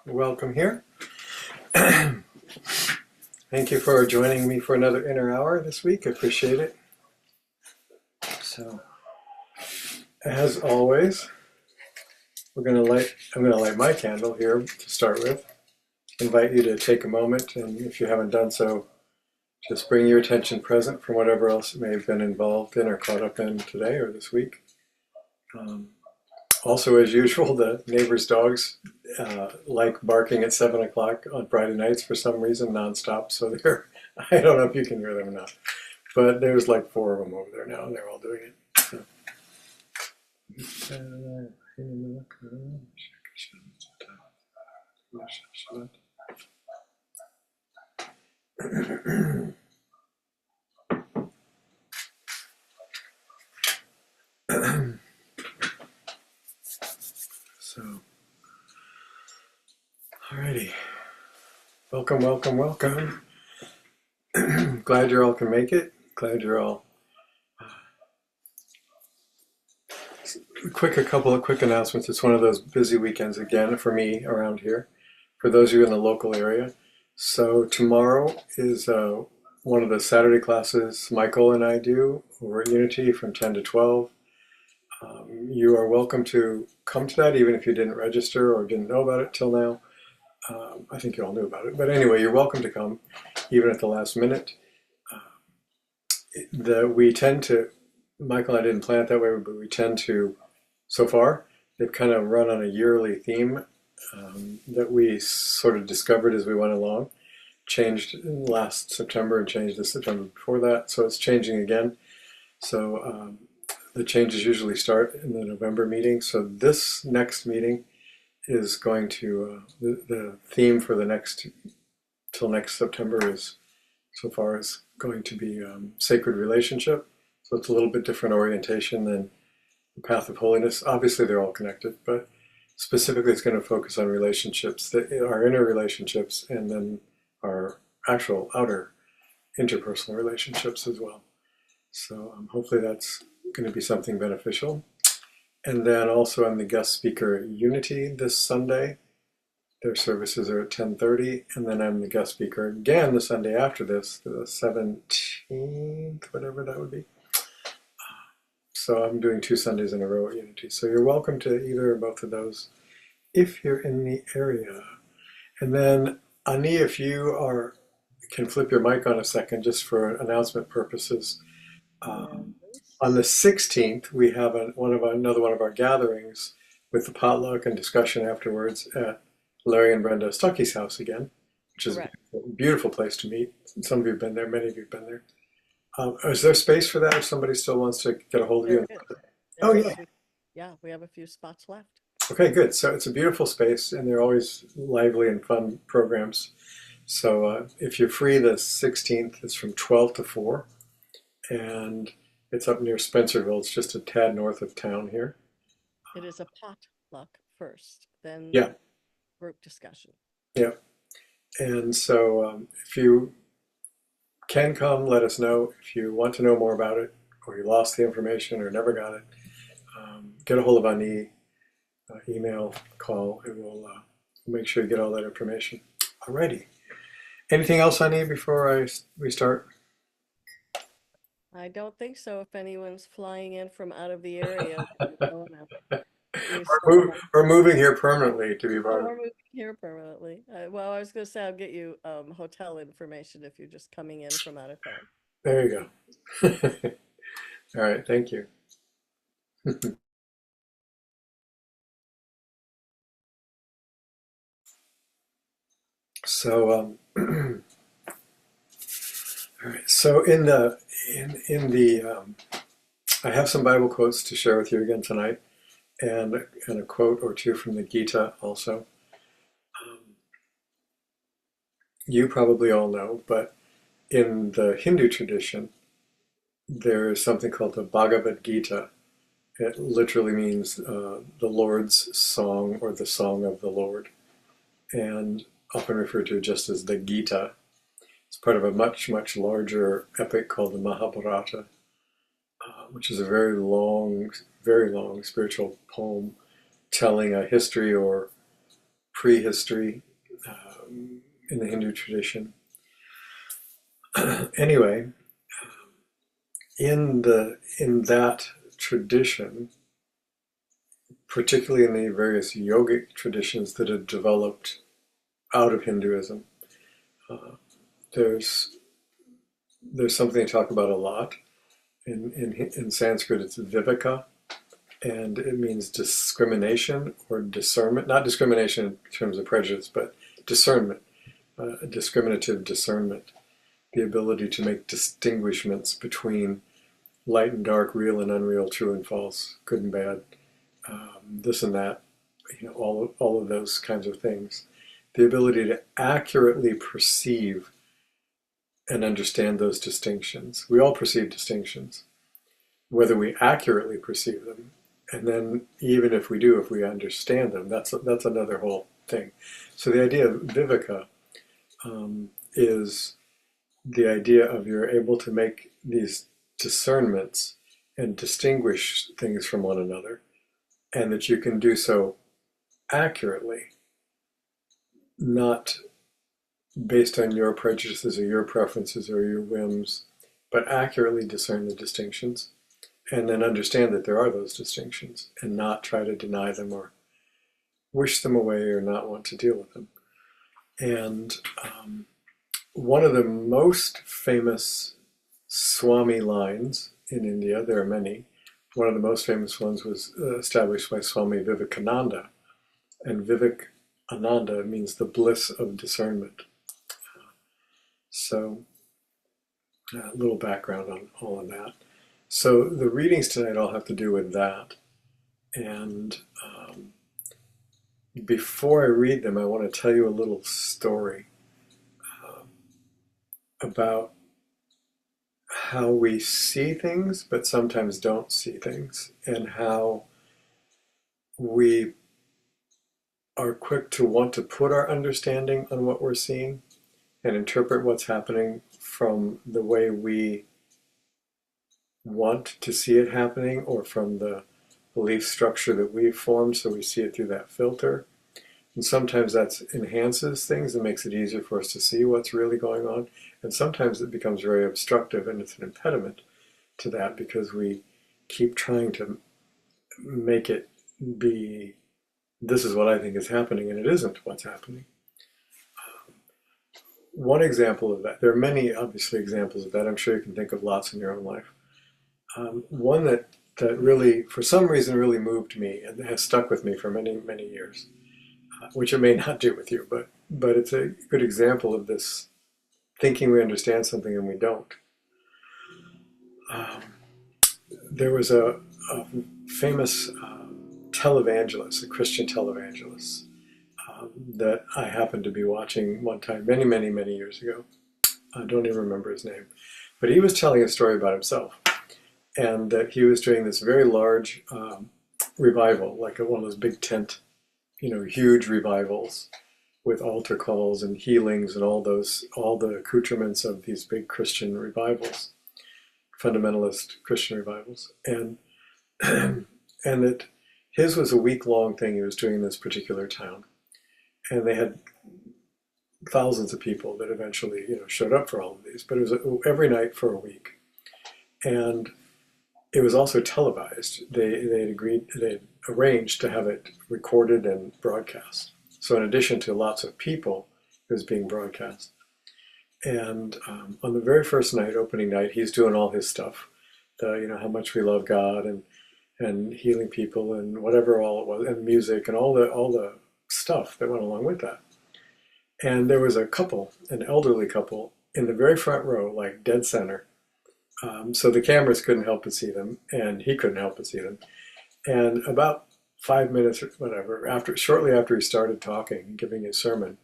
Welcome here. Thank you for joining me for another inner hour this week. I appreciate it. So, as always, I'm going to light my candle here to start with. Invite you to take a moment, and if you haven't done so, just bring your attention present from whatever else may have been involved in or caught up in today or this week. Also, as usual, the neighbors' dogs like barking at 7 o'clock on Friday nights for some reason, nonstop. So they're, I don't know if you can hear them or not, but there's like 4 of them over there now, and they're all doing it. So, alrighty. Welcome, welcome, welcome. Glad you all can make it. Glad you're all. A couple of quick announcements. It's one of those busy weekends again for me around here. For those of you in the local area. So tomorrow is one of the Saturday classes Michael and I do over at Unity from 10 to 12. You are welcome to come to that even if you didn't register or didn't know about it till now. I think you all knew about it. But anyway, you're welcome to come even at the last minute. We tend to, Michael and I didn't plan it that way, but we tend to, so far, they've kind of run on a yearly theme that we sort of discovered as we went along. Changed last September and changed the September before that, so it's changing again. So the changes usually start in the November meeting. So this next meeting is going to, the theme for the next, till next September is, so far, is going to be sacred relationship. So it's a little bit different orientation than the path of holiness. Obviously they're all connected, but specifically it's going to focus on relationships, our inner relationships, and then our actual outer interpersonal relationships as well. So hopefully that's going to be something beneficial. And then also I'm the guest speaker at Unity this Sunday. Their services are at 10:30, and then I'm the guest speaker again the Sunday after this, the 17th, whatever that would be. So I'm doing 2 Sundays in a row at Unity. So you're welcome to either or both of those if you're in the area. And then, Ani, if you can flip your mic on a second just for announcement purposes. On the 16th, we have another one of our gatherings with the potluck and discussion afterwards at Larry and Brenda Stuckey's house again, which is a beautiful place to meet. Some of you have been there, many of you have been there. Is there space for that if somebody still wants to get a hold of you? Oh, yeah. Yeah, we have a few spots left. Okay, good. So it's a beautiful space, and they're always lively and fun programs. So if you're free, the 16th is from 12 to 4, and it's up near Spencerville. It's just a tad north of town here. It is a potluck first, then Yeah, group discussion. yeah. And so if you can come, let us know. If you want to know more about it, or you lost the information or never got it, get a hold of Ani, email, call, and we'll make sure you get all that information. Alrighty. Anything else, Ani, before we start? I don't think so. If anyone's flying in from out of the area, We're moving here permanently to be part of We're moving here permanently. Well, I was going to say I'll get you hotel information if you're just coming in from out of town. There you go. All right, thank you. So, all right. So I have some Bible quotes to share with you again tonight, and a quote or two from the Gita also. You probably all know, but in the Hindu tradition, there is something called the Bhagavad Gita. It literally means the Lord's song or the song of the Lord, and often referred to just as the Gita. It's part of a much, much larger epic called the Mahabharata, which is a very long spiritual poem telling a history or prehistory in the Hindu tradition. Anyway, in that tradition, particularly in the various yogic traditions that have developed out of Hinduism, there's something to talk about a lot. In Sanskrit, it's viveka, and it means discrimination or discernment. Not discrimination in terms of prejudice, but discernment, discriminative discernment, the ability to make distinguishments between light and dark, real and unreal, true and false, good and bad, this and that, all of those kinds of things. The ability to accurately perceive and understand those distinctions. We all perceive distinctions, whether we accurately perceive them, and then even if we do, if we understand them, that's another whole thing. So the idea of viveka is the idea of you're able to make these discernments and distinguish things from one another, and that you can do so accurately, not based on your prejudices or your preferences or your whims, but accurately discern the distinctions, and then understand that there are those distinctions and not try to deny them or wish them away or not want to deal with them. And one of the most famous Swami lines in India, there are many, one of the most famous ones was established by Swami Vivekananda, and Vivekananda means the bliss of discernment. So a little background on all of that. So the readings tonight all have to do with that. And before I read them, I want to tell you a little story about how we see things, but sometimes don't see things, and how we are quick to want to put our understanding on what we're seeing and interpret what's happening from the way we want to see it happening or from the belief structure that we've formed, so we see it through that filter. And sometimes that enhances things and makes it easier for us to see what's really going on. And sometimes it becomes very obstructive and it's an impediment to that because we keep trying to make it be, this is what I think is happening, and it isn't what's happening. One example of that, there are many obviously examples of that. I'm sure you can think of lots in your own life. One that really, for some reason, really moved me and has stuck with me for many, many years, which it may not do with you, but it's a good example of this thinking we understand something and we don't. There was a famous televangelist, a Christian televangelist, that I happened to be watching one time many, many, many years ago. I don't even remember his name. But he was telling a story about himself, and that he was doing this very large revival, like one of those big tent, huge revivals with altar calls and healings and all the accoutrements of these big Christian revivals, fundamentalist Christian revivals. And and that his was a week-long thing he was doing in this particular town. And they had thousands of people that eventually, showed up for all of these. But it was every night for a week. And it was also televised. They had arranged to have it recorded and broadcast. So in addition to lots of people, it was being broadcast. And on the very first night, opening night, he's doing all his stuff. How much we love God and healing people and whatever all it was, and music and all the stuff that went along with that. And there was a couple, an elderly couple, in the very front row, like dead center. So the cameras couldn't help but see them, and he couldn't help but see them. And about 5 minutes or whatever, shortly after he started talking, giving his sermon,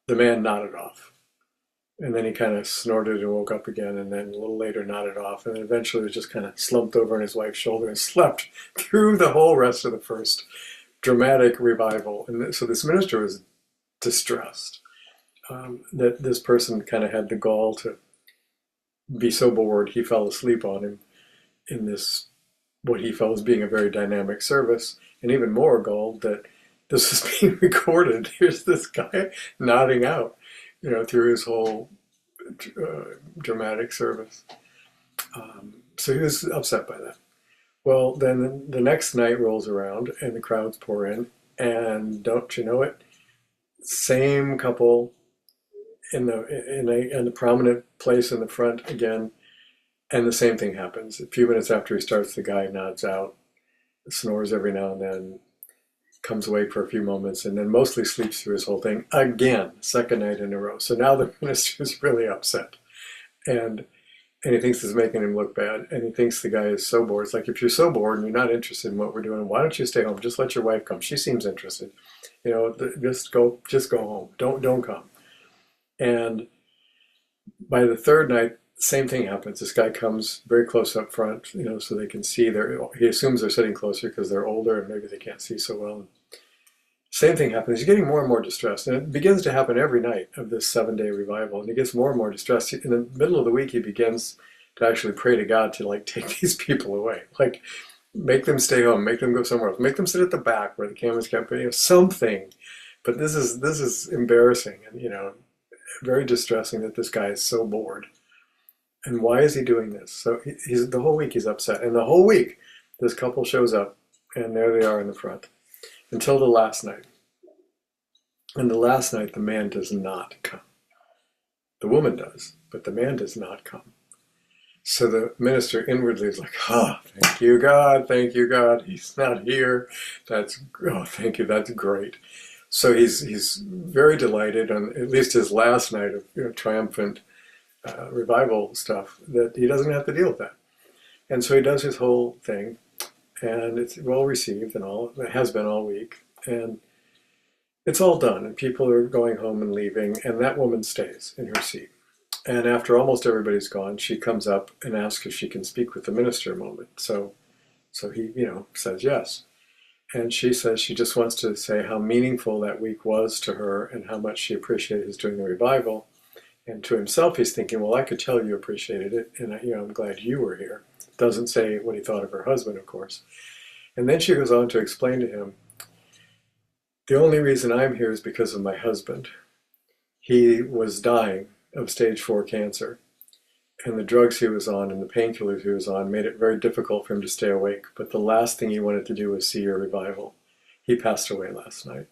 the man nodded off. And then he kind of snorted and woke up again, and then a little later nodded off, and then eventually was just kind of slumped over on his wife's shoulder and slept through the whole rest of the first dramatic revival. And so this minister was distressed that this person kind of had the gall to be so bored he fell asleep on him in this, what he felt was being a very dynamic service, and even more galled that this is being recorded. Here's this guy nodding out, through his whole dramatic service. So he was upset by that. Well, then the next night rolls around and the crowds pour in, and don't you know it, same couple in the prominent place in the front again, and the same thing happens. A few minutes after he starts, the guy nods out, snores every now and then, comes awake for a few moments, and then mostly sleeps through his whole thing again, second night in a row. So now the minister is really upset, and he thinks it's making him look bad, and he thinks the guy is so bored. It's like, if you're so bored and you're not interested in what we're doing, why don't you stay home? Just let your wife come. She seems interested. Just go home. Don't come. And by the third night, same thing happens. This guy comes very close up front, so they can see. He assumes they're sitting closer because they're older and maybe they can't see so well. Same thing happens. He's getting more and more distressed. And it begins to happen every night of this 7-day revival. And he gets more and more distressed. In the middle of the week, he begins to actually pray to God to take these people away. Like, make them stay home, make them go somewhere else, make them sit at the back where the cameras can't be, something. But this is embarrassing and, very distressing that this guy is so bored. And why is he doing this? So he's the whole week he's upset. And the whole week, this couple shows up, and there they are in the front. Until the last night. And the last night, the man does not come. The woman does, but the man does not come. So the minister inwardly is like, thank you, God, he's not here. Thank you, that's great. So he's very delighted on at least his last night of triumphant revival stuff, that he doesn't have to deal with that. And so he does his whole thing, and it's well received and all. It has been all week, and it's all done, and people are going home and leaving, and that woman stays in her seat. And after almost everybody's gone, she comes up and asks if she can speak with the minister a moment. So he, says yes. And she says she just wants to say how meaningful that week was to her and how much she appreciated his doing the revival, And to himself, he's thinking, well, I could tell you appreciated it, and I'm glad you were here. Doesn't say what he thought of her husband, of course. And then she goes on to explain to him, the only reason I'm here is because of my husband. He was dying of stage 4 cancer, and the drugs he was on and the painkillers he was on made it very difficult for him to stay awake. But the last thing he wanted to do was see your revival. He passed away last night,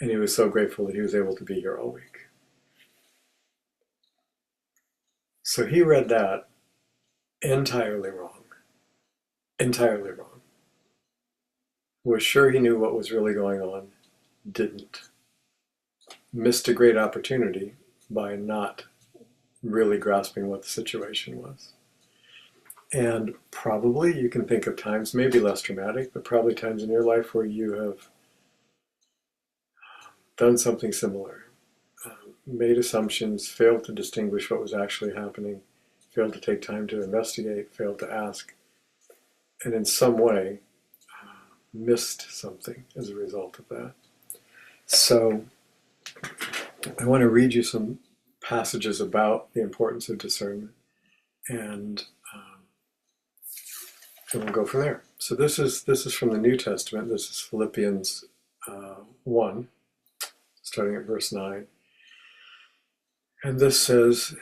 and he was so grateful that he was able to be here all week. So he read that entirely wrong. Entirely wrong. Was sure he knew what was really going on, didn't. Missed a great opportunity by not really grasping what the situation was. And probably you can think of times, maybe less dramatic, but probably times in your life where you have done something similar, made assumptions, failed to distinguish what was actually happening, failed to take time to investigate, failed to ask, and in some way missed something as a result of that. So I want to read you some passages about the importance of discernment, and we'll go from there. So this is from the New Testament. This is Philippians 1, starting at verse 9. And this says,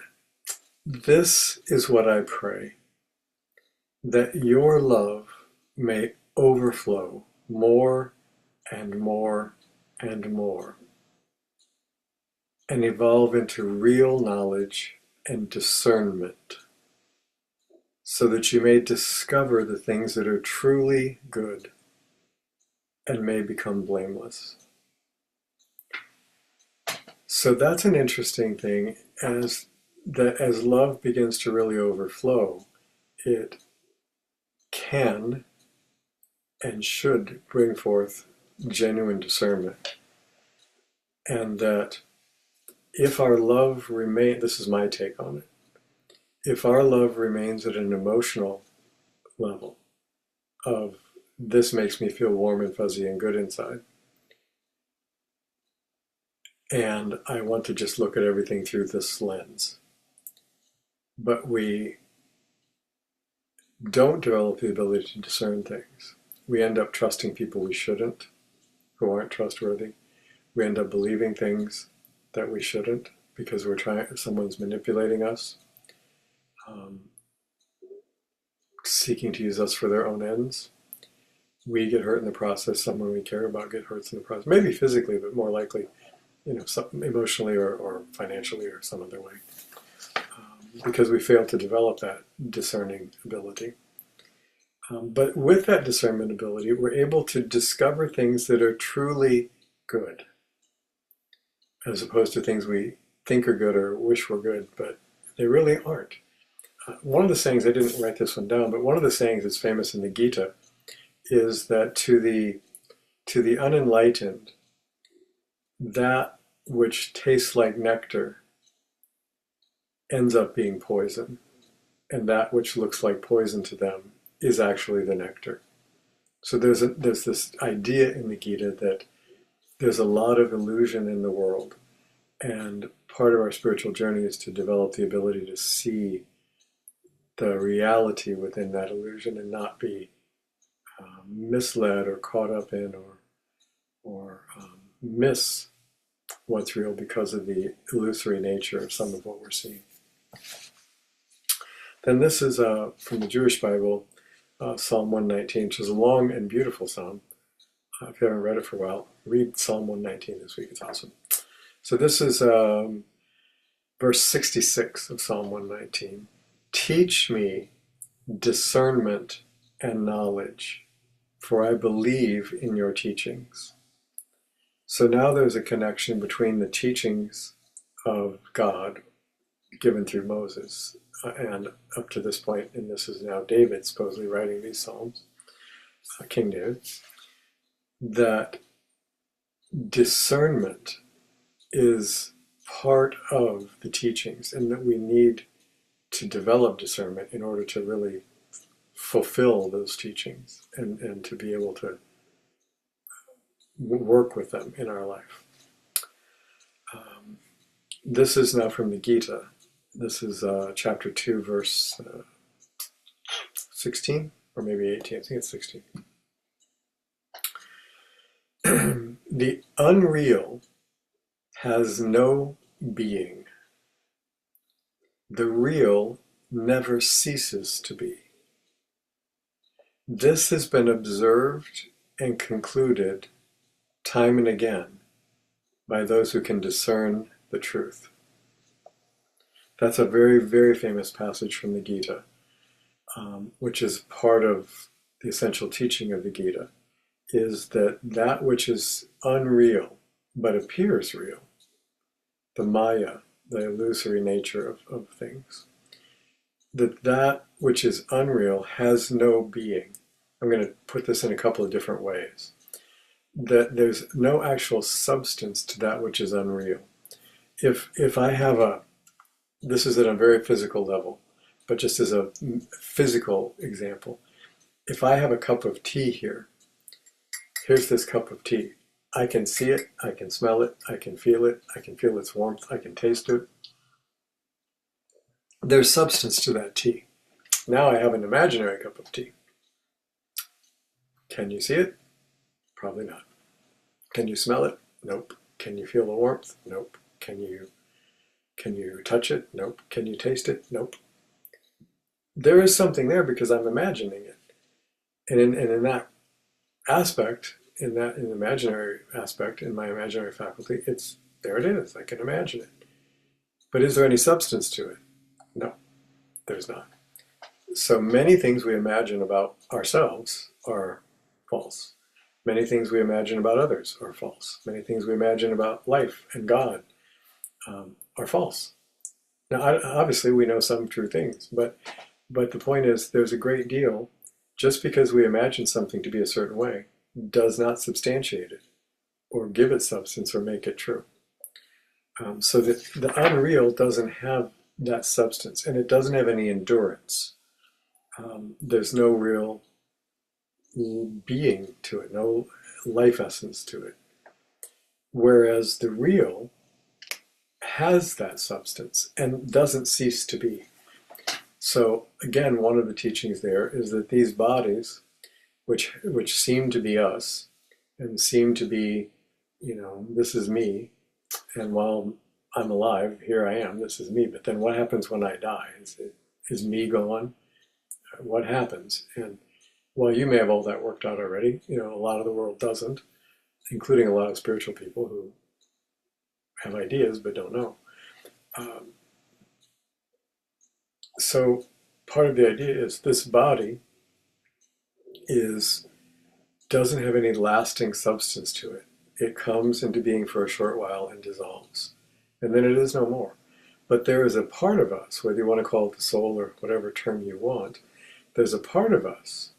"This is what I pray, that your love may overflow more and more and more, and evolve into real knowledge and discernment, so that you may discover the things that are truly good and may become blameless." So that's an interesting thing, as love begins to really overflow, it can and should bring forth genuine discernment. And that if our love remains, this is my take on it, if our love remains at an emotional level of this makes me feel warm and fuzzy and good inside, and I want to just look at everything through this lens, but we don't develop the ability to discern things. We end up trusting people we shouldn't, who aren't trustworthy. We end up believing things that we shouldn't because someone's manipulating us, seeking to use us for their own ends. We get hurt in the process. Someone we care about get hurt in the process. Maybe physically, but more likely, emotionally or financially or some other way, because we fail to develop that discerning ability. But with that discernment ability, we're able to discover things that are truly good, as opposed to things we think are good or wish were good, but they really aren't. One of the sayings, I didn't write this one down, but one of the sayings that's famous in the Gita is that to the unenlightened, that which tastes like nectar ends up being poison, and that which looks like poison to them is actually the nectar. So there's this idea in the Gita that there's a lot of illusion in the world, and part of our spiritual journey is to develop the ability to see the reality within that illusion and not be misled or caught up in or miss what's real because of the illusory nature of some of what we're seeing. Then this is from the Jewish Bible, Psalm 119, which is a long and beautiful psalm. If you haven't read it for a while, read Psalm 119 this week. It's awesome. So this is verse 66 of Psalm 119. "Teach me discernment and knowledge, for I believe in your teachings." So now there's a connection between the teachings of God given through Moses and up to this point, and this is now David supposedly writing these Psalms, King David, that discernment is part of the teachings, and that we need to develop discernment in order to really fulfill those teachings and to be able to work with them in our life. This is now from the Gita. This is chapter 2, verse 16, or maybe 18. I think it's 16. The unreal has no being. The real never ceases to be. This has been observed and concluded time and again by those who can discern the truth. That's a very, very famous passage from the Gita, which is part of the essential teaching of the Gita, is that that which is unreal but appears real, the Maya, the illusory nature of things, that which is unreal has no being. I'm going to put this in a couple of different ways. That there's no actual substance to that which is unreal. If I have this is at a very physical level, but just as a physical example, if I have a cup of tea here, here's this cup of tea. I can see it, I can smell it, I can feel its warmth, I can taste it. There's substance to that tea. Now I have an imaginary cup of tea. Can you see it? Probably not. Can you smell it? Nope. Can you feel the warmth? Nope. Can you touch it? Nope. Can you taste it? Nope. There is something there because I'm imagining it. And in that aspect, in the imaginary aspect, in my imaginary faculty, there it is. I can imagine it. But is there any substance to it? No, there's not. So many things we imagine about ourselves are false. Many things we imagine about others are false. Many things we imagine about life and God are false. Now, obviously, we know some true things, but the point is, there's a great deal. Just because we imagine something to be a certain way does not substantiate it, or give it substance, or make it true. So that the unreal doesn't have that substance, and it doesn't have any endurance. There's no real being to it, no life essence to it. Whereas the real has that substance and doesn't cease to be. So again, one of the teachings there is that these bodies, which seem to be us, and seem to be, this is me, and while I'm alive, here I am, this is me. But then what happens when I die? Is me gone? What happens? And while you may have all that worked out already, a lot of the world doesn't, including a lot of spiritual people who have ideas but don't know. So part of the idea is this body doesn't have any lasting substance to it. It comes into being for a short while and dissolves, and then it is no more. But there is a part of us, whether you want to call it the soul or whatever term you want, there's a part of us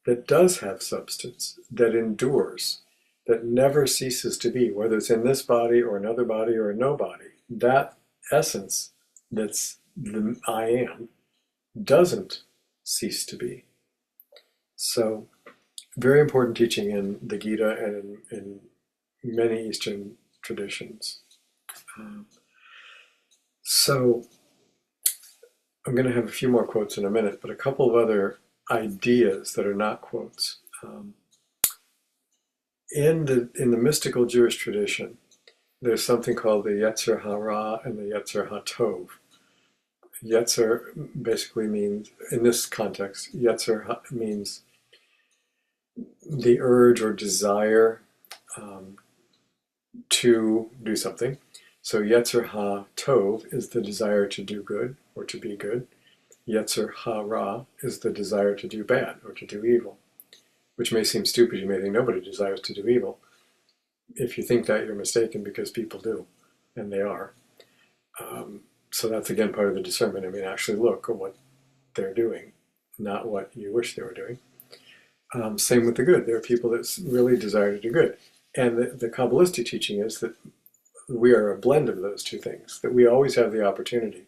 that does have substance, that endures, that never ceases to be, whether it's in this body or another body or no body. That essence that's the I am doesn't cease to be. So, very important teaching in the Gita and in many Eastern traditions. So, I'm going to have a few more quotes in a minute, but a couple of other ideas that are not quotes. In the mystical Jewish tradition, there's something called the Yetzer Hara and the Yetzer HaTov. Yetzer basically means, in this context, Yetzer means the urge or desire to do something. So Yetzer HaTov is the desire to do good or to be good. Yetzer Hara is the desire to do bad or to do evil, which may seem stupid. You may think nobody desires to do evil. If you think that, you're mistaken, because people do, and they are. So that's again part of the discernment. I mean, actually look at what they're doing, not what you wish they were doing. Same with the good. There are people that really desire to do good. And the Kabbalistic teaching is that we are a blend of those two things, that we always have the opportunity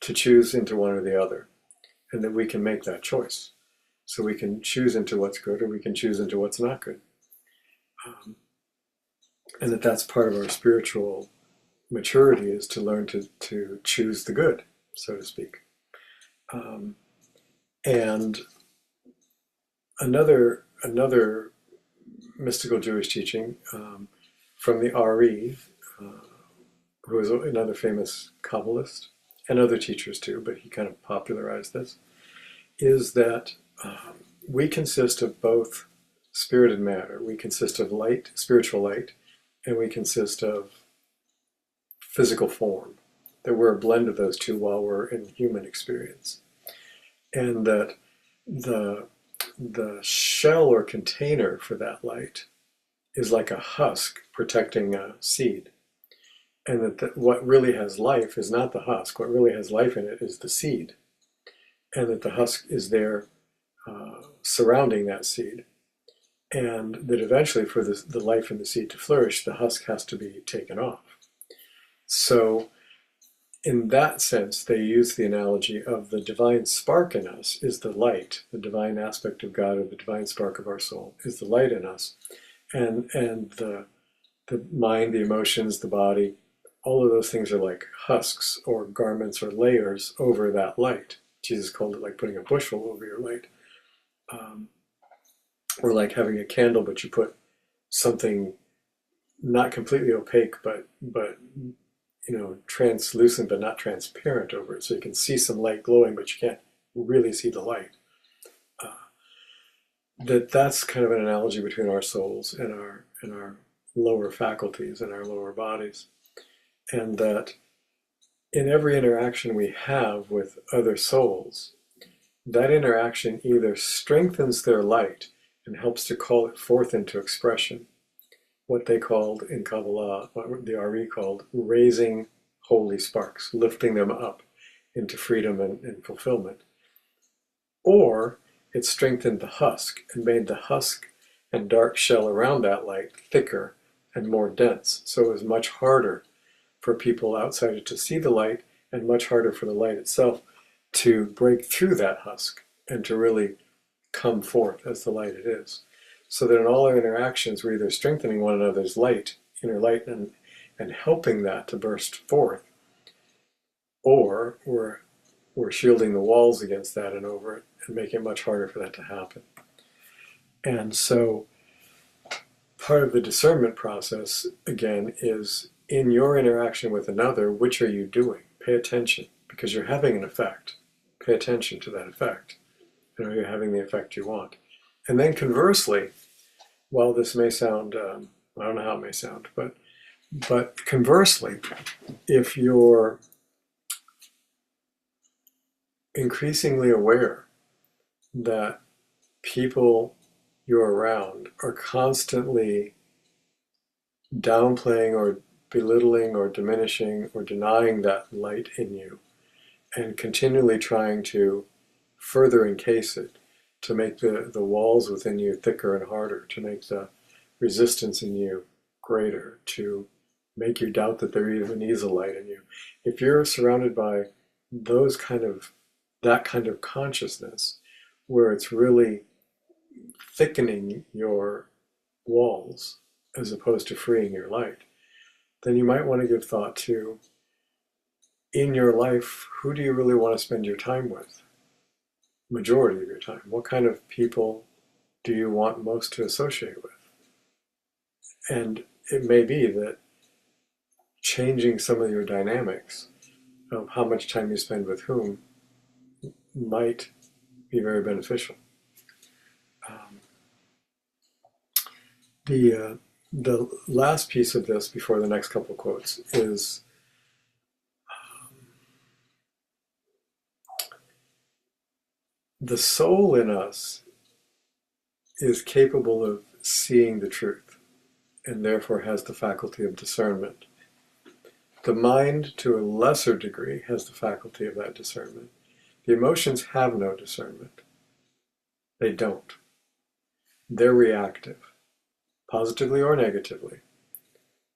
to choose into one or the other, and that we can make that choice. So we can choose into what's good, or we can choose into what's not good. And that's part of our spiritual maturity is to learn to choose the good, so to speak. Um, and another mystical Jewish teaching from the Ari, who is another famous Kabbalist, and other teachers too, but he kind of popularized this, is that we consist of both spirit and matter. We consist of light, spiritual light, and we consist of physical form. That we're a blend of those two while we're in human experience. And that the shell or container for that light is like a husk protecting a seed. And that what really has life is not the husk. What really has life in it is the seed. And that the husk is there surrounding that seed. And that eventually, for the life in the seed to flourish, the husk has to be taken off. So, in that sense, they use the analogy of the divine spark in us is the light, the divine aspect of God, or the divine spark of our soul is the light in us. And the mind, the emotions, the body, all of those things are like husks or garments or layers over that light. Jesus called it like putting a bushel over your light. Or like having a candle, but you put something not completely opaque, but translucent but not transparent over it, so you can see some light glowing, but you can't really see the light. That's kind of an analogy between our souls and our lower faculties and our lower bodies, and that in every interaction we have with other souls, that interaction either strengthens their light and helps to call it forth into expression, what they called in Kabbalah, what the Ari called, raising holy sparks, lifting them up into freedom and fulfillment. Or it strengthened the husk and made the husk and dark shell around that light thicker and more dense. So it was much harder for people outside it to see the light, and much harder for the light itself to break through that husk and to really come forth as the light it is. So that in all our interactions, we're either strengthening one another's light, inner light, and helping that to burst forth, or we're shielding the walls against that and over it and making it much harder for that to happen. And so part of the discernment process, again, is in your interaction with another, which are you doing? Pay attention, because you're having an effect. Pay attention to that effect. And are you having the effect you want? And then conversely, while this may sound, I don't know how it may sound, but conversely, if you're increasingly aware that people you're around are constantly downplaying or belittling or diminishing or denying that light in you, and continually trying to further encase it, to make the walls within you thicker and harder, to make the resistance in you greater, to make you doubt that there even is a light in you. If you're surrounded by that kind of consciousness, where it's really thickening your walls as opposed to freeing your light, then you might want to give thought to, in your life, who do you really want to spend your time with? Majority of your time. What kind of people do you want most to associate with? And it may be that changing some of your dynamics of how much time you spend with whom might be very beneficial. The last piece of this before the next couple of quotes is the soul in us is capable of seeing the truth and therefore has the faculty of discernment. The mind, to a lesser degree, has the faculty of that discernment. The emotions have no discernment. They don't. They're reactive, positively or negatively.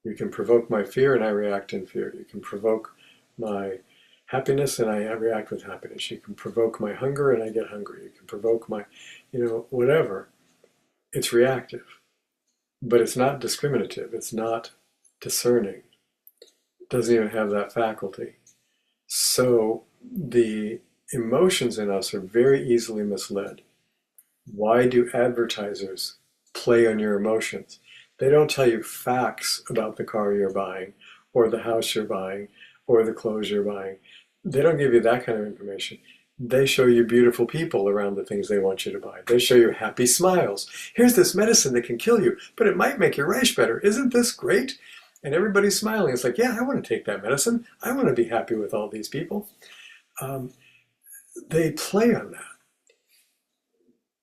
You can provoke my fear and I react in fear. You can provoke my happiness and I react with happiness. You can provoke my hunger and I get hungry. You can provoke my, whatever. It's reactive, but it's not discriminative. It's not discerning. doesn't even have that faculty. So the emotions in us are very easily misled. Why do advertisers play on your emotions? They don't tell you facts about the car you're buying, or the house you're buying, or the clothes you're buying. They don't give you that kind of information. They show you beautiful people around the things they want you to buy. They show you happy smiles. Here's this medicine that can kill you, but it might make your rash better. Isn't this great? And everybody's smiling. It's like, yeah, I want to take that medicine. I want to be happy with all these people. They play on that.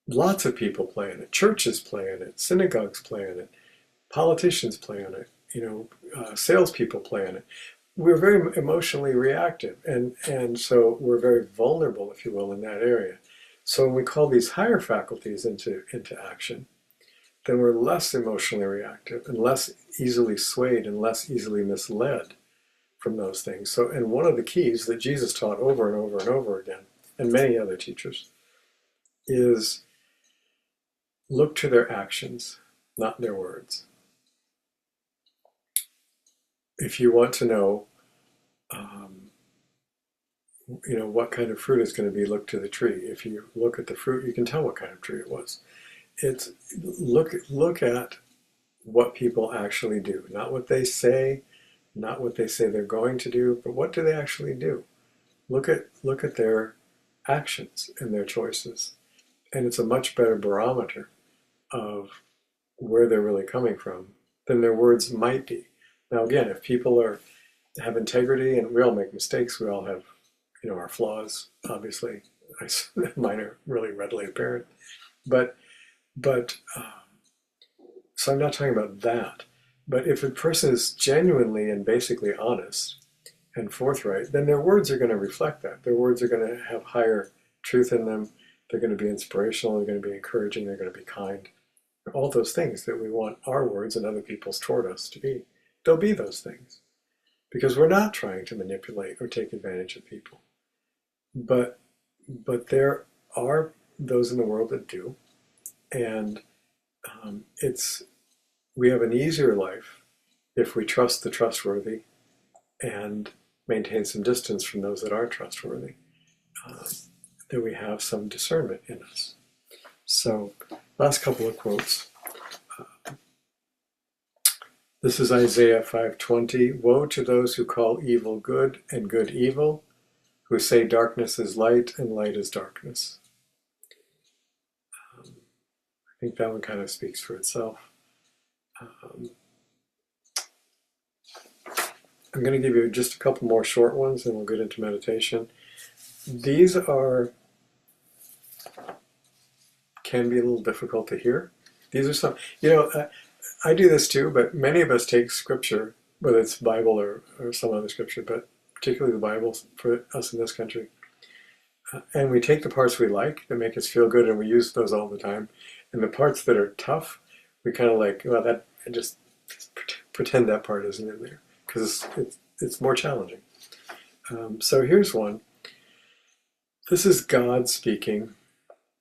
Lots of people play on it. Churches play on it. Synagogues play on it. Politicians play on it. Salespeople play on it. We're very emotionally reactive, and so we're very vulnerable, if you will, in that area. So when we call these higher faculties into action, then we're less emotionally reactive and less easily swayed and less easily misled from those things. So, and one of the keys that Jesus taught over and over and over again, and many other teachers, is look to their actions, not their words. If you want to know, what kind of fruit is going to be, look to the tree. If you look at the fruit, you can tell what kind of tree it was. It's look at what people actually do, not what they say, not what they say they're going to do, but what do they actually do? Look at their actions and their choices, and it's a much better barometer of where they're really coming from than their words might be. Now, again, if people have integrity, and we all make mistakes, we all have, our flaws. Obviously, mine are really readily apparent. But so I'm not talking about that. But if a person is genuinely and basically honest and forthright, then their words are going to reflect that. Their words are going to have higher truth in them. They're going to be inspirational. They're going to be encouraging. They're going to be kind. All those things that we want our words and other people's toward us to be. They'll be those things. Because we're not trying to manipulate or take advantage of people. But there are those in the world that do. And we have an easier life if we trust the trustworthy and maintain some distance from those that aren't trustworthy. That we have some discernment in us. So, last couple of quotes. This is Isaiah 5:20. Woe to those who call evil good and good evil, who say darkness is light and light is darkness. I think that one kind of speaks for itself. I'm going to give you just a couple more short ones and we'll get into meditation. These can be a little difficult to hear. These are some, I do this too, but many of us take scripture, whether it's Bible or some other scripture, but particularly the Bible for us in this country, and we take the parts we like that make us feel good, and we use those all the time. And the parts that are tough, we kind of like, well, that just pretend that part isn't in there because it's more challenging. So here's one. This is God speaking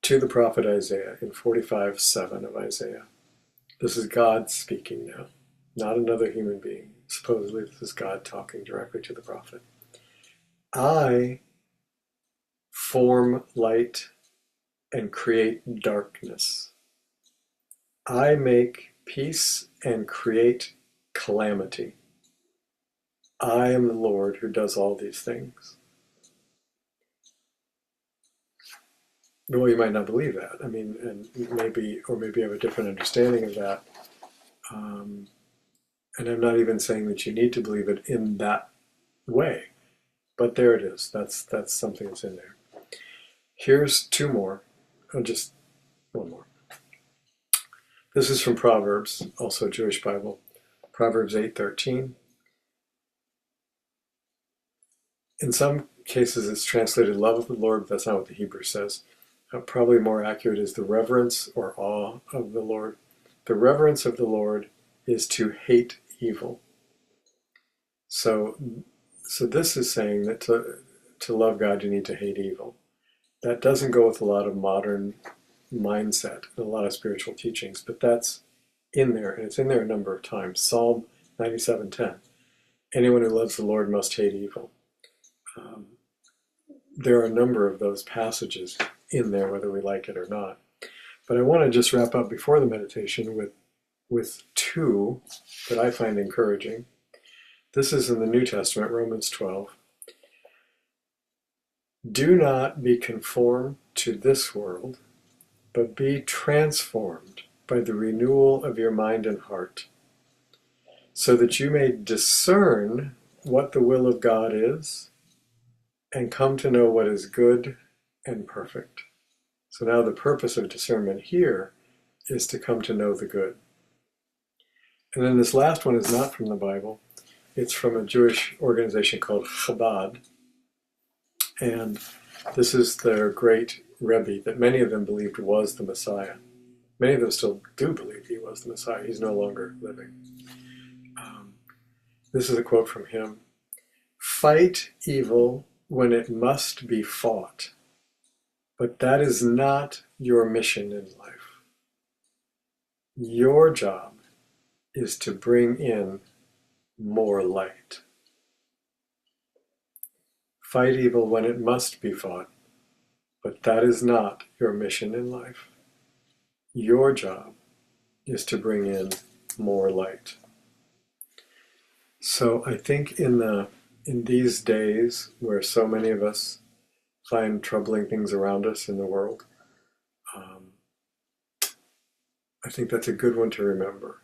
to the prophet Isaiah in 45:7 of Isaiah. This is God speaking now, not another human being. Supposedly, this is God talking directly to the prophet. I form light and create darkness. I make peace and create calamity. I am the Lord who does all these things. Well, you might not believe that. I mean, and maybe have a different understanding of that. And I'm not even saying that you need to believe it in that way. But there it is. That's something that's in there. Here's two more. Just one more. This is from Proverbs, also a Jewish Bible. Proverbs 8:13. In some cases, it's translated love of the Lord, but that's not what the Hebrew says. Probably more accurate is the reverence or awe of the Lord. The reverence of the Lord is to hate evil. So this is saying that to love God, you need to hate evil. That doesn't go with a lot of modern mindset and a lot of spiritual teachings, but that's in there, and it's in there a number of times. Psalm 97:10. anyone who loves the Lord must hate evil. Um, there are a number of those passages in there, whether we like it or not. But I want to just wrap up before the meditation with two that I find encouraging. This is in the New Testament, Romans 12. Do not be conformed to this world, but be transformed by the renewal of your mind and heart, so that you may discern what the will of God is and come to know what is good and perfect. So now the purpose of discernment here is to come to know the good. And then this last one is not from the Bible. It's from a Jewish organization called Chabad. And this is their great Rebbe that many of them believed was the Messiah. Many of them still do believe he was the Messiah. He's no longer living. This is a quote from him. Fight evil when it must be fought, but that is not your mission in life. Your job is to bring in more light. Fight evil when it must be fought, but that is not your mission in life. Your job is to bring in more light. So I think in these days where so many of us find troubling things around us in the world, I think that's a good one to remember,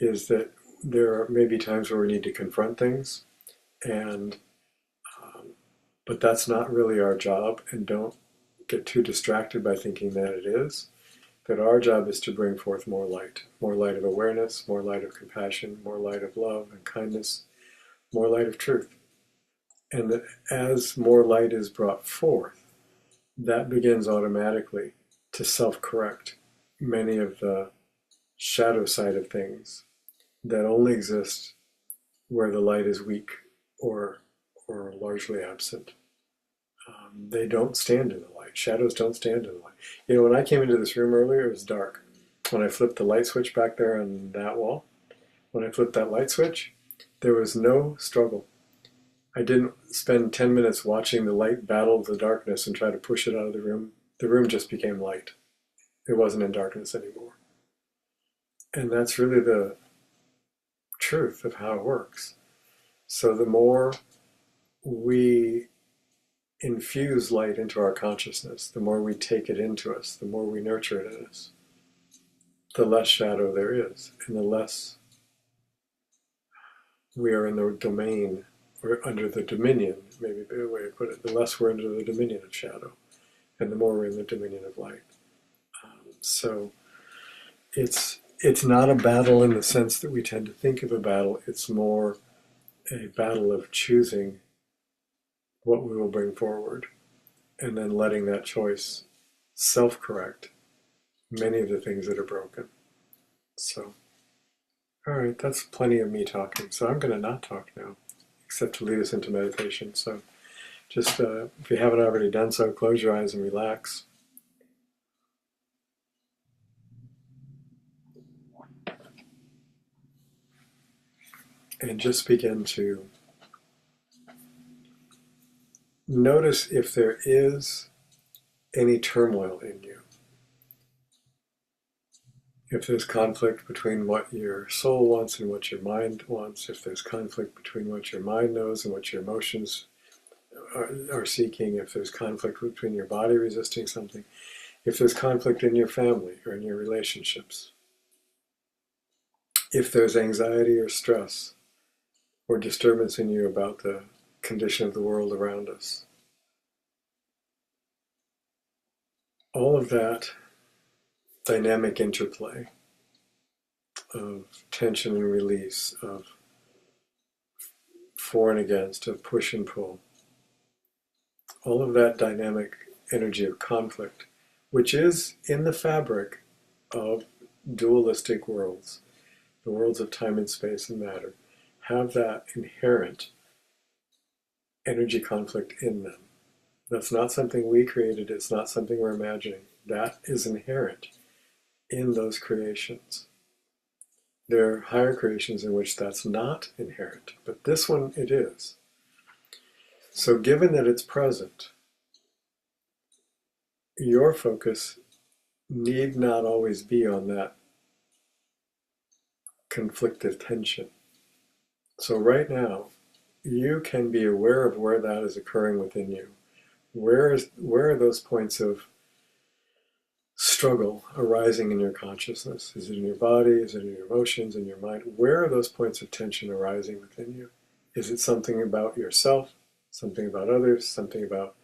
is that there are maybe times where we need to confront things, and but that's not really our job, and don't get too distracted by thinking that it is. That our job is to bring forth more light of awareness, more light of compassion, more light of love and kindness, more light of truth. And that as more light is brought forth, that begins automatically to self-correct many of the shadow side of things that only exist where the light is weak or largely absent. They don't stand in the light. Shadows don't stand in the light. You know, when I came into this room earlier, it was dark. When I flipped the light switch back there on that wall, when I flipped that light switch, there was no struggle. I didn't spend 10 minutes watching the light battle the darkness and try to push it out of the room. The room just became light. It wasn't in darkness anymore. And that's really the truth of how it works. So the more we infuse light into our consciousness, the more we take it into us, the more we nurture it in us, the less shadow there is, and the less we are in the domain, or under the dominion, maybe a better way to put it, the less we're under the dominion of shadow, and the more we're in the dominion of light. So it's not a battle in the sense that we tend to think of a battle. It's more a battle of choosing what we will bring forward, and then letting that choice self-correct many of the things that are broken. So, all right, that's plenty of me talking. So I'm going to not talk now, except to lead us into meditation. So just, if you haven't already done so, close your eyes and relax. And just begin to notice if there is any turmoil in you. If there's conflict between what your soul wants and what your mind wants, if there's conflict between what your mind knows and what your emotions are seeking, if there's conflict between your body resisting something, if there's conflict in your family or in your relationships, if there's anxiety or stress or disturbance in you about the condition of the world around us, all of that dynamic interplay of tension and release, of for and against, of push and pull, all of that dynamic energy of conflict, which is in the fabric of dualistic worlds, the worlds of time and space and matter, have that inherent energy conflict in them. That's not something we created, it's not something we're imagining. That is inherent in those creations. There are higher creations in which that's not inherent, but this one it is. So given that it's present, your focus need not always be on that conflictive tension. So right now, you can be aware of where that is occurring within you. Where are those points of struggle arising in your consciousness? Is it in your body? Is it in your emotions, in your mind? Where are those points of tension arising within you? Is it something about yourself, something about others, something about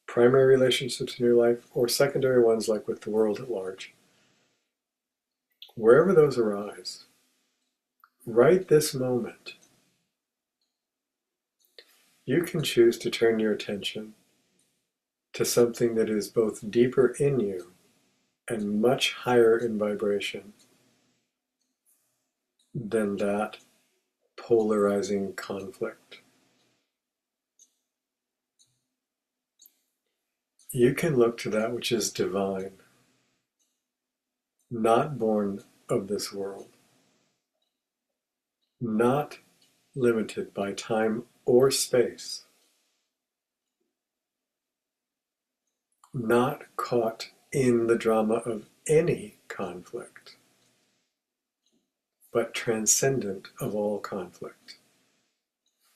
primary relationships in your life, or secondary ones like with the world at large? Wherever those arise, right this moment, you can choose to turn your attention to something that is both deeper in you and much higher in vibration than that polarizing conflict. You can look to that which is divine, not born of this world, not limited by time or space, not caught in the drama of any conflict, but transcendent of all conflict,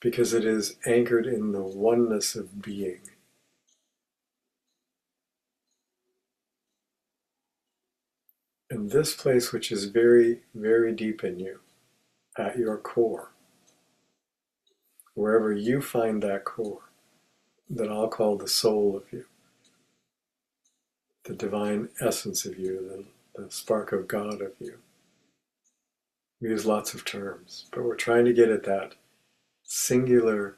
because it is anchored in the oneness of being. And this place, which is very, very deep in you, at your core, wherever you find that core, that I'll call the soul of you, the divine essence of you, the spark of God of you. We use lots of terms, but we're trying to get at that singular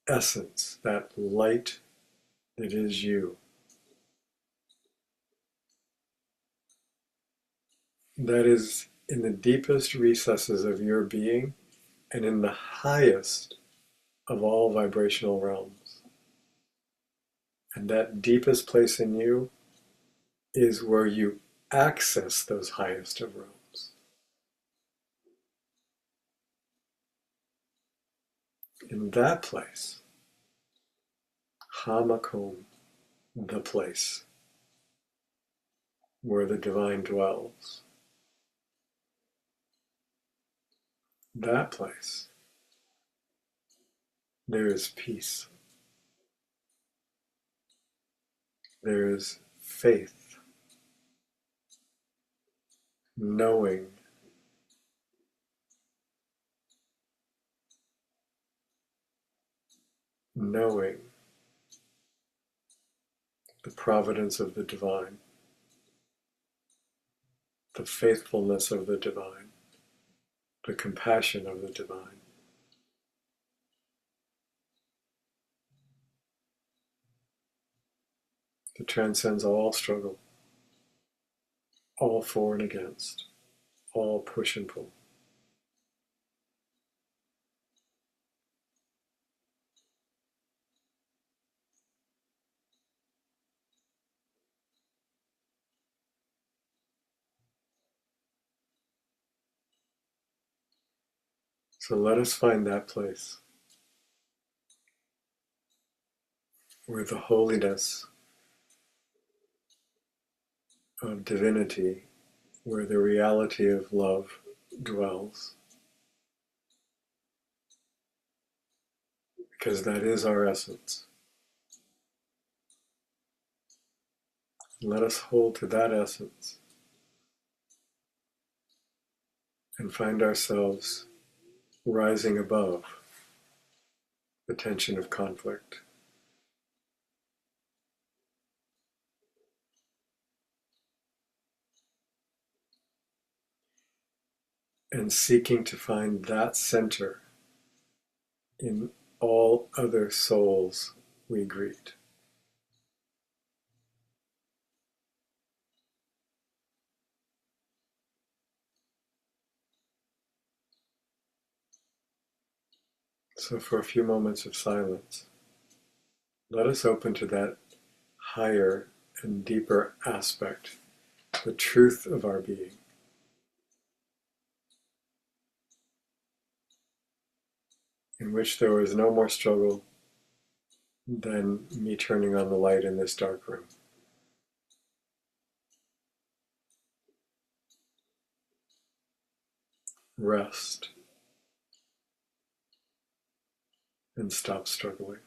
essence, that light that is you. That is in the deepest recesses of your being and in the highest of all vibrational realms. And that deepest place in you is where you access those highest of realms. In that place, Hamakom, the place where the divine dwells, that place, there is peace, there is faith, knowing, knowing the providence of the divine, the faithfulness of the divine, the compassion of the divine. That transcends all struggle, all for and against, all push and pull. So let us find that place where the holiness of divinity, where the reality of love dwells, because that is our essence. Let us hold to that essence and find ourselves rising above the tension of conflict. And seeking to find that center in all other souls we greet. So for a few moments of silence, let us open to that higher and deeper aspect, the truth of our being. in which there was no more struggle than me turning on the light in this dark room. Rest and stop struggling.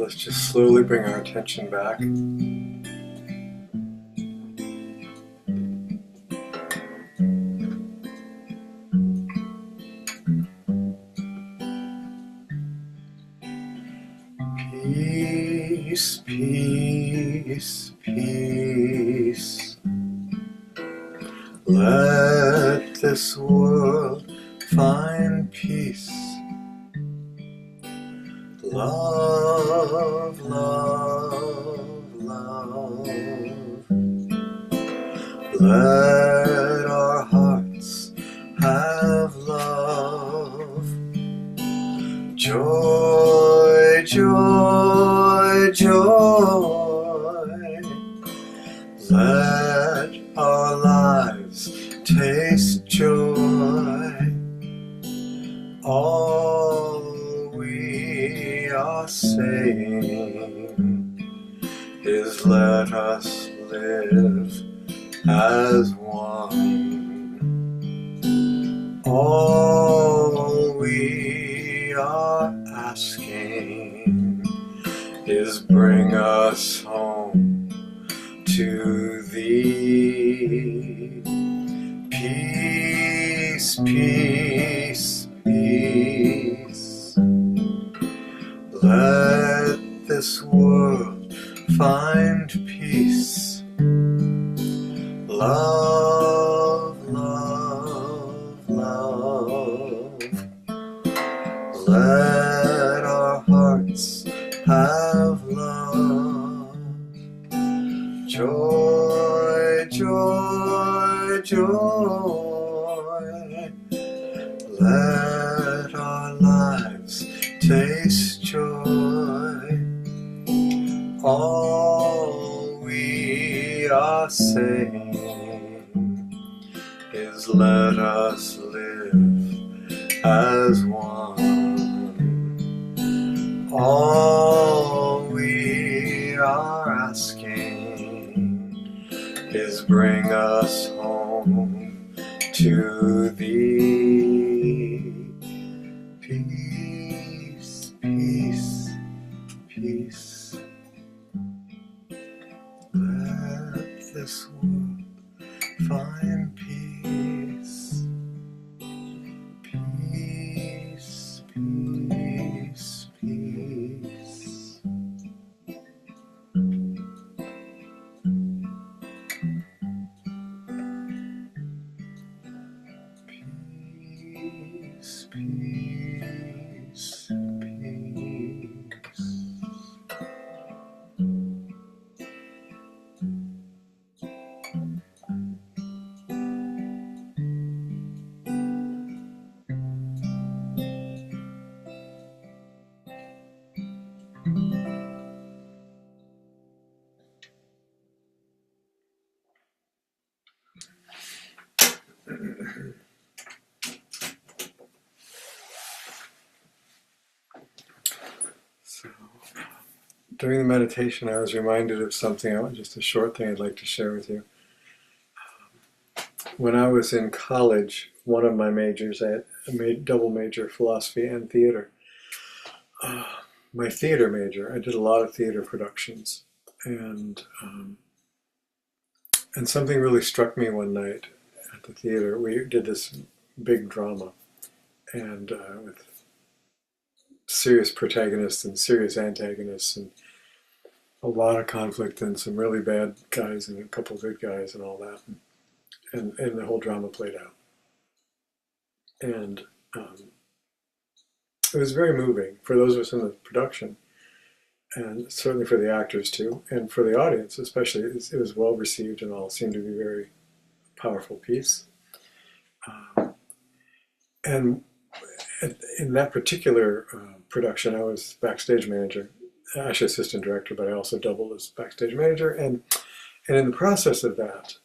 let's just slowly bring our attention back. Peace, peace, peace. Let this world find peace. Love, love, love. Let our hearts have love. Joy, joy, joy. Let our lives taste joy. All we are saying is let us live as one. All we are asking is bring us home to thee. Peace, peace, peace. Let this world find peace. Love, love, love. Let our hearts have love. Joy, joy, joy. Let our lives taste joy. All we are saying is let us live as one. All we are asking is bring us home to thee. Peace, peace, peace. Let this world find peace. Peace, peace, peace. Peace, peace, peace. So, during the meditation, I was reminded of something, just a short thing I'd like to share with you. When I was in college, one of my majors, I had a double major, philosophy and theater. My theater major, I did a lot of theater productions, and something really struck me one night at the theater. We did this big drama, and with serious protagonists and serious antagonists, and a lot of conflict, and some really bad guys and a couple of good guys, and all that, and the whole drama played out, and it was very moving for those of us in the production, and certainly for the actors too, and for the audience especially. It was well received, and all seemed to be a very powerful piece. And in that particular production, I was backstage manager, actually assistant director, but I also doubled as backstage manager. And in the process of that,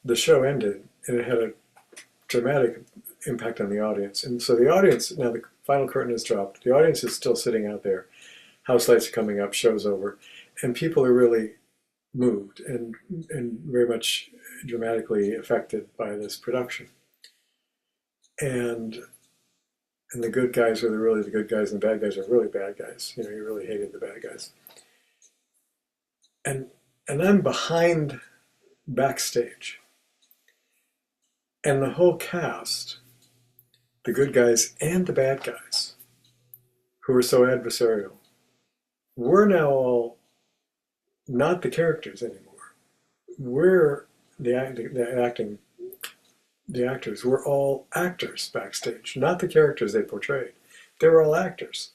the show ended, and it had a dramatic impact on the audience. And so the audience, now the final curtain is dropped, the audience is still sitting out there, house lights are coming up, show's over, and people are really moved and very much dramatically affected by this production. And And the good guys are really the good guys, and the bad guys are really bad guys. You know, you really hated the bad guys. And I'm behind backstage, and the whole cast, the good guys and the bad guys, who are so adversarial, we're now all not the characters anymore. We're the actors. We're all actors backstage, not the characters they portrayed. They were all actors.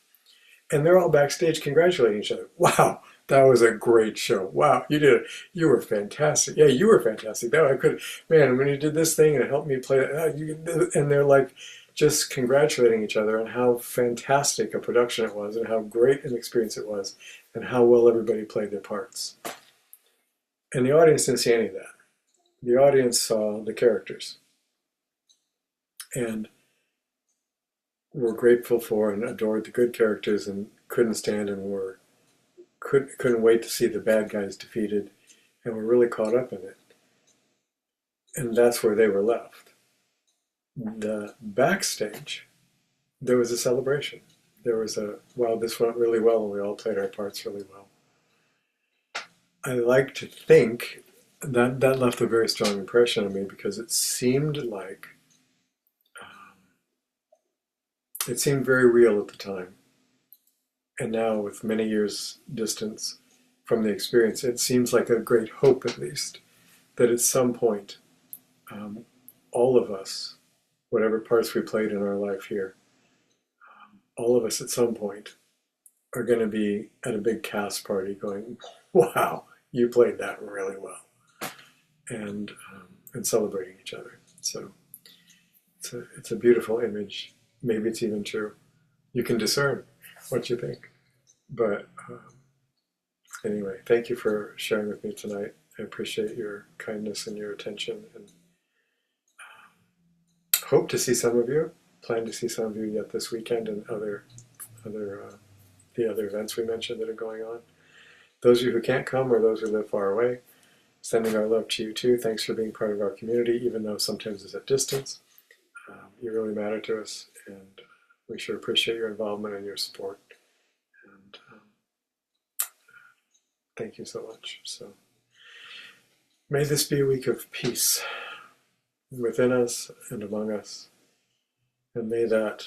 And they're all backstage congratulating each other. Wow, that was a great show. Wow, you did it. You were fantastic. Yeah, you were fantastic. That I could, man, when you did this thing and it helped me play it, and they're like just congratulating each other on how fantastic a production it was and how great an experience it was and how well everybody played their parts. And the audience didn't see any of that. The audience saw the characters and were grateful for and adored the good characters and couldn't stand and couldn't wait to see the bad guys defeated and were really caught up in it. And that's where they were left. The backstage, there was a celebration. There was a, wow, this went really well and we all played our parts really well. I like to think that left a very strong impression on me because it seemed like, it seemed very real at the time. And now, with many years' distance from the experience, it seems like a great hope, at least, that at some point, all of us, whatever parts we played in our life here, all of us at some point are going to be at a big cast party going, wow, you played that really well, and celebrating each other. So it's a beautiful image. Maybe it's even true. You can discern what you think. But anyway, thank you for sharing with me tonight. I appreciate your kindness and your attention, and hope to see some of you. Plan to see some of you yet this weekend and the other events we mentioned that are going on. Those of you who can't come or those who live far away, sending our love to you too. Thanks for being part of our community, even though sometimes it's at distance. You really matter to us, and we sure appreciate your involvement and your support. And thank you so much. So may this be a week of peace within us and among us. And may that,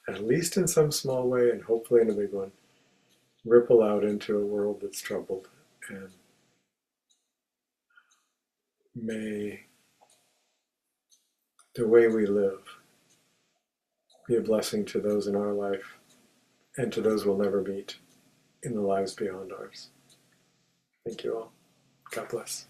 at least in some small way, and hopefully in a big one, ripple out into a world that's troubled. And may the way we live be a blessing to those in our life and to those we'll never meet in the lives beyond ours. Thank you all. God bless.